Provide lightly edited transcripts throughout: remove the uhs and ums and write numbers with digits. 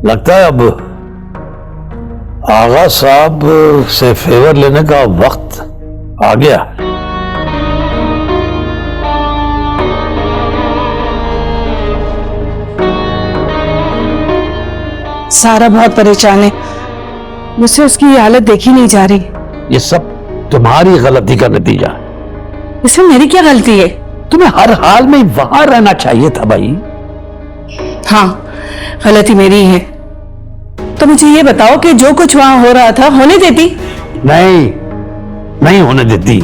लगता है अब आगा साहब से फेवर लेने का वक्त आ गया। सारा बहुत परेशान है, मुझसे उसकी ये हालत देखी नहीं जा रही। ये सब तुम्हारी गलती का नतीजा है। इसमें मेरी क्या गलती है? तुम्हें हर हाल में वहां रहना चाहिए था भाई। हाँ, गलती मेरी ही है। तो मुझे ये बताओ कि जो कुछ वहां हो रहा था होने देती? नहीं होने देती।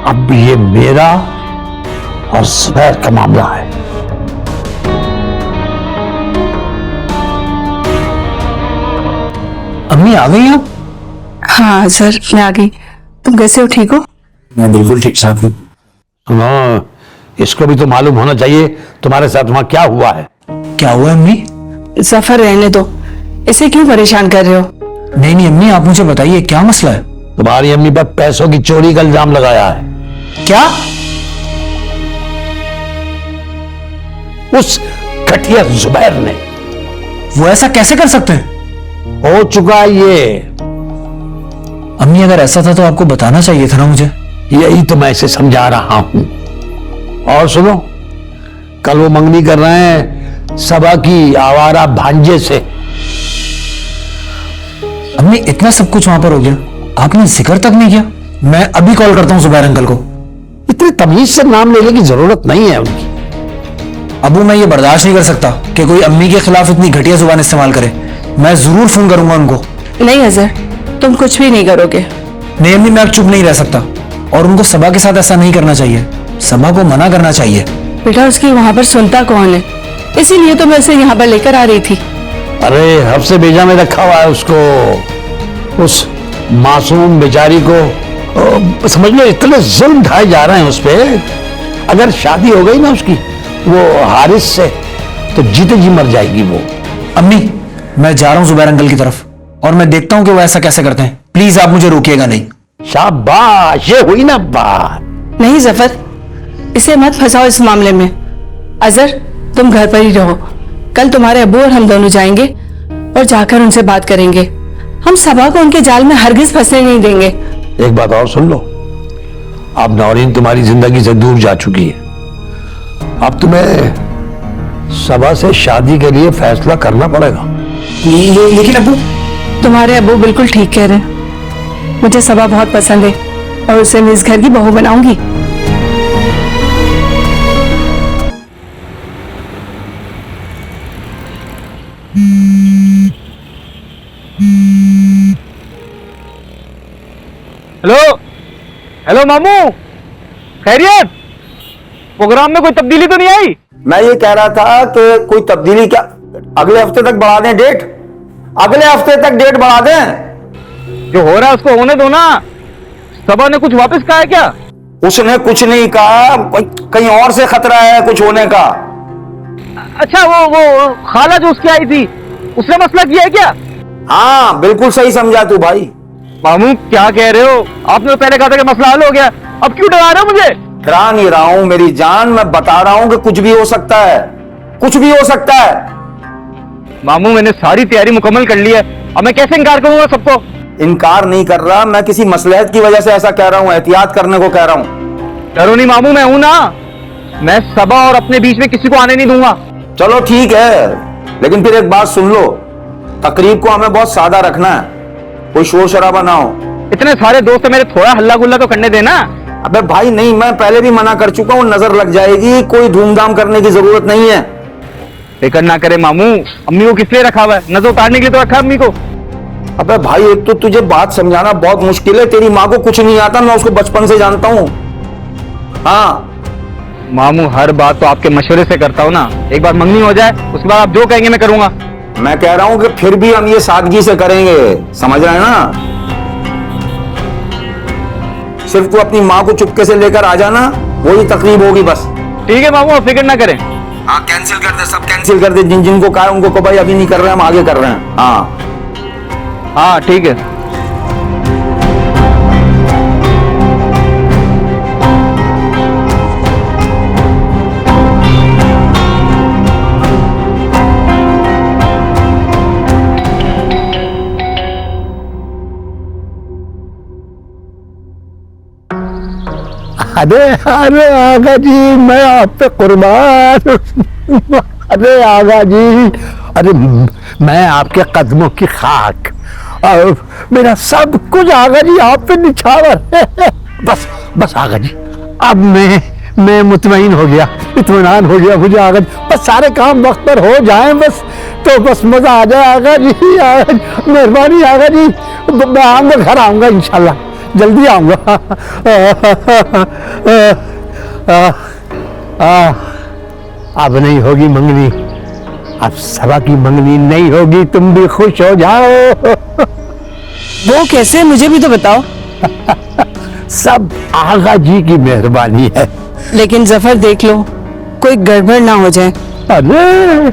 अब ये मेरा और जुबैर का मामला है। अम्मी आ गई आप? हाँ सर, मैं आ गई। तुम कैसे हो, ठीक हो? मैं बिल्कुल ठीक ठाक हूँ। सुनो, इसको भी तो मालूम होना चाहिए तुम्हारे साथ वहां क्या हुआ है। क्या हुआ अम्मी? सफर रहने दो, इसे क्यों परेशान कर रहे हो? नहीं नहीं अम्मी, आप मुझे बताइए क्या मसला है? तुम्हारी अम्मी पर पैसों की चोरी का इल्जाम लगाया है। क्या? उस घटिया जुबैर ने। वो ऐसा कैसे कर सकते हैं? हो चुका है ये। अम्मी अगर ऐसा था तो आपको बताना चाहिए था ना मुझे। यही तो मैं इसे समझा रहा हूं। और सुनो, कल वो मंगनी कर रहे हैं सबा की आवारा भांजे से। अम्मी इतना सब कुछ वहां पर हो गया, आपने जिक्र तक नहीं किया? मैं अभी कॉल करता हूं जुबैर अंकल को। इतने तमीज से नाम लेने की जरूरत नहीं है उनकी। अबू मैं ये बर्दाश्त नहीं कर सकता कि कोई अम्मी के खिलाफ इतनी घटिया जुबान इस्तेमाल करे। मैं जरूर फोन करूंगा उनको। नहीं अजहर, तुम कुछ भी नहीं करोगे। नहीं अम्मी, मैं अब चुप नहीं रह सकता और उनको सबा के साथ ऐसा नहीं करना चाहिए। सबा को मना करना चाहिए। बेटा, उसकी वहां पर सुनता कौन है? इसीलिए तो मैं उसे यहाँ पर लेकर आ रही थी। अरे हफ्से बेजा में रखा हुआ है उसको। उस मासूम बेचारी को समझ लो इतने जुल्म ढाए जा रहे हैं उस पे। अगर शादी हो गई ना उसकी वो हारिस से, तो जीते जी मर जाएगी वो। अम्मी मैं जा रहा हूं जुबैर अंकल की तरफ और मैं देखता हूं कि वो ऐसा कैसे करते हैं। प्लीज आप मुझे रोकिएगा नहीं। शाबाश, ये हुई ना बात। नहीं जफर, इसे मत फंसाओ इस मामले में। अजहर, तुम घर पर ही रहो। कल तुम्हारे अब्बू और हम दोनों जाएंगे और जाकर उनसे बात करेंगे। हम सबा को उनके जाल में हरगिज फंसने नहीं देंगे। एक बात और सुन लो, अब नौरीन तुम्हारी जिंदगी से दूर जा चुकी है। अब तुम्हें सबा से शादी के लिए फैसला करना पड़ेगा। लेकिन अब्बू। तुम्हारे अब्बू बिल्कुल ठीक कह रहे हैं। मुझे सबा बहुत पसंद है और उसे मैं इस घर की बहू बनाऊंगी। हेलो हेलो मामू, खैरियत? प्रोग्राम में कोई तब्दीली तो नहीं आई? मैं ये कह रहा था कि कोई तब्दीली क्या, अगले हफ्ते तक बढ़ा दें डेट। अगले हफ्ते तक डेट बढ़ा दें। जो हो रहा है उसको होने दो ना। सबा ने कुछ वापस कहा है क्या? उसने कुछ नहीं कहा, कहीं और से खतरा है कुछ होने का। अच्छा, वो खाला जो उसकी आई थी उसने मसला किया है क्या? हाँ बिल्कुल सही समझा तू भाई। मामू क्या कह रहे हो? आपने तो पहले कहा था कि मसला हल हो गया, अब क्यों डरा रहे हो मुझे? डरा नहीं रहा हूं मेरी जान, मैं बता रहा हूं कि कुछ भी हो सकता है, कुछ भी हो सकता है। मामू मैंने सारी तैयारी मुकम्मल कर ली है, अब मैं कैसे इनकार करूंगा सबको? इनकार नहीं कर रहा, मैं किसी मसलहत की वजह से ऐसा कह रहा हूं, एहतियात करने को कह रहा हूं। डरो नहीं मामू, मैं हूं ना। मैं सबा और अपने बीच में किसी को आने नहीं दूंगा। चलो ठीक है, लेकिन फिर एक बात सुन लो, तकरीब को हमें बहुत सादा रखना है, कोई शोर शराबा ना हो। इतने सारे दोस्त मेरे, थोड़ा हल्ला गुल्ला तो करने देना। अबे भाई नहीं, मैं पहले भी मना कर चुका हूं, नजर लग जाएगी, कोई धूमधाम करने की जरूरत नहीं है। फिक्र ना करे मामू, अम्मी को किस लिए रखा हुआ है? नजर उतारने के लिए तो रखा है अम्मी को। अबे भाई एक तो तुझे बात समझाना बहुत मुश्किल है, तेरी माँ को कुछ नहीं आता, मैं उसको बचपन से जानता हूँ। हाँ मामू हर बात तो आपके मशवरे से करता हूँ ना। एक बार मंगनी हो जाए उसके बाद आप जो कहेंगे मैं करूंगा। मैं कह रहा हूं कि फिर भी हम ये सादगी से करेंगे, समझ रहे हैं ना? सिर्फ तू अपनी माँ को चुपके से लेकर आ जाना, वही तकरीब होगी बस। ठीक है मामू, आप फिक्र ना करें। हाँ कैंसिल कर दे, सब कैंसिल कर दे, जिन जिनको कहा उनको को भाई अभी नहीं कर रहे हैं, हम आगे कर रहे हैं। हाँ ठीक है। अरे अरे आगा जी, मैं आप पे कुर्बान। अरे आगा जी, अरे मैं आपके कदमों की खाक, और मेरा सब कुछ आगा जी आप पे निछावर है। बस बस आगा जी, अब मैं मुतमईन हो गया, इत्मीनान हो गया मुझे आगा जी। बस सारे काम वक्त पर हो जाएं बस, तो बस मजा आ जाए आगा जी। मेहरबानी आगा जी, मैं आऊंगा, घर आऊंगा इंशाल्लाह, जल्दी आऊंगा। अब नहीं होगी मंगनी, अब सबा की मंगनी नहीं होगी, तुम भी खुश हो जाओ। वो कैसे, मुझे भी तो बताओ। सब आगा जी की मेहरबानी है। लेकिन जफर देख लो, कोई गड़बड़ ना हो जाए। अरे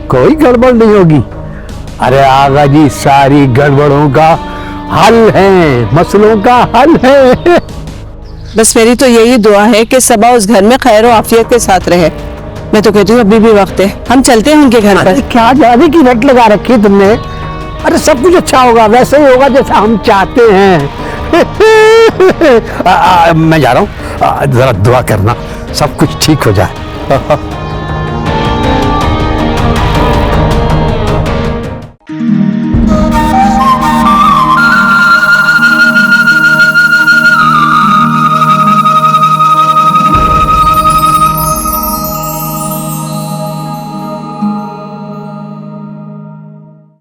कोई गड़बड़ नहीं होगी। अरे आगा जी सारी गड़बड़ों का हल है, मसलों का हल है। बस मेरी तो यही दुआ है कि सबा उस घर में खैर और आफियत के साथ रहे। मैं तो कहती हूँ अभी भी वक्त है, हम चलते हैं उनके घर अरे पर। क्या जाने की रट लगा रखी है तुमने। अरे सब कुछ अच्छा होगा, वैसे ही होगा जैसा हम चाहते हैं। मैं जा रहा हूँ, जरा दुआ करना सब कुछ ठीक हो जाए।